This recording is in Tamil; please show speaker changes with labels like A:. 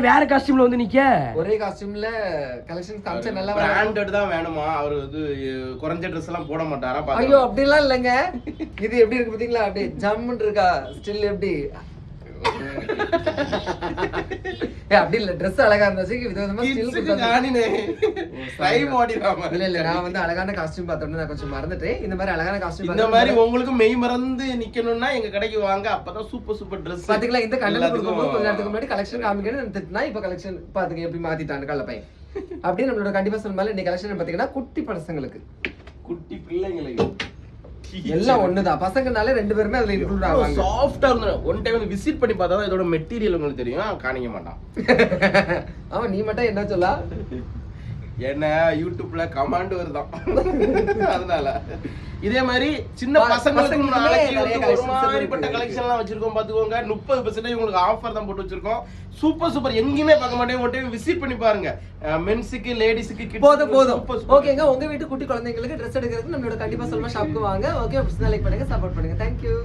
A: வேற காஸ்டியூம்ல வந்து நிக்க
B: ஒரே காஸ்டியூம்ல கலெக்ஷன் காமிச்சா நல்லா
C: பிராண்டட் தான் வேணுமா? அவர் வந்து குறைஞ்ச ட்ரெஸ் எல்லாம் போட மாட்டாரா?
B: ஐயோ அப்படிலாம் இல்லங்க. இது எப்படி இருக்கு பாத்தீங்களா? அப்படியே ஜம்முன்னு இருக்கா ஸ்டில் எப்படி அப்படி இல்ல ட்ரெஸ் அழகா இருந்துச்சு விதவிதமா இல்ல இல்ல நான் வந்து அழகான காஸ்டியூம் பார்த்தோம்னா நான் கொஞ்சம் மறந்துட்டேன். இந்த மாதிரி அழகான காஸ்டியூம்
C: இந்த மாதிரி உங்களுக்கு மெய் மறந்து நிக்கணும்னா எங்க கடைக்கு வாங்க. அப்பதான் சூப்பர் சூப்பர் ட்ரெஸ்
B: பாத்தீங்களா? இந்த கண்டென்ட் கொடுக்கும்போது கொஞ்ச நேரத்துக்கு முன்னாடி கலெக்ஷன் காமிக்கணும் திட்டினா இப்ப கலெக்ஷன் பாத்துங்க எப்படி மாத்திட்டாங்க கல்ல பையன். அப்படியே நம்மளோட கண்டிப்பா சொன்ன மாதிரி இன்னைக்கு கலெக்ஷன் பாத்தீங்கன்னா குட்டி பசங்களுக்கு
C: குட்டி பிள்ளைங்களுக்கு
B: எல்லாம் ஒண்ணுதான். பசங்கனால ரெண்டு பேருமே அதுல இன்க்ளூட் ஆவாங்க.
C: சாஃப்ட்டா இருக்கும். ஒன் டைம் விசிட் பண்ணி பார்த்தா தான் இதோட மெட்டீரியல் உங்களுக்கு தெரியும். காணிக்க மாட்டான்.
B: ஆமா நீ மட்டும் என்ன சொல்லா?
C: என்ன யூடியூப்ல கமாண்ட் வருதான். அதனால இதே மாதிரி சின்ன பசங்களுக்கு மாதிரிப்பட்ட கலெக்ஷன் எல்லாம் வச்சிருக்கோம். பாத்துக்கோங்க 30% உங்களுக்கு ஆஃபர் தான் போட்டு வச்சிருக்கோம். சூப்பர் சூப்பர் எங்கேயுமே பார்க்க மாட்டேன். ஒரு டைம் விசிட் பண்ணி பாருங்க. மென்ஸுக்கு லேடிஸுக்கு
B: போதும். ஓகேங்க, உங்க வீட்டு குட்டி குழந்தைங்களுக்கு ட்ரெஸ் எடுக்கிறதுக்கு நம்மளோட கண்டிப்பா சொல்லுமா ஷாப்புக்கு வாங்க. ஓகே, லைக் பண்ணுங்க, சப்போர்ட் பண்ணுங்க. தேங்க்யூ.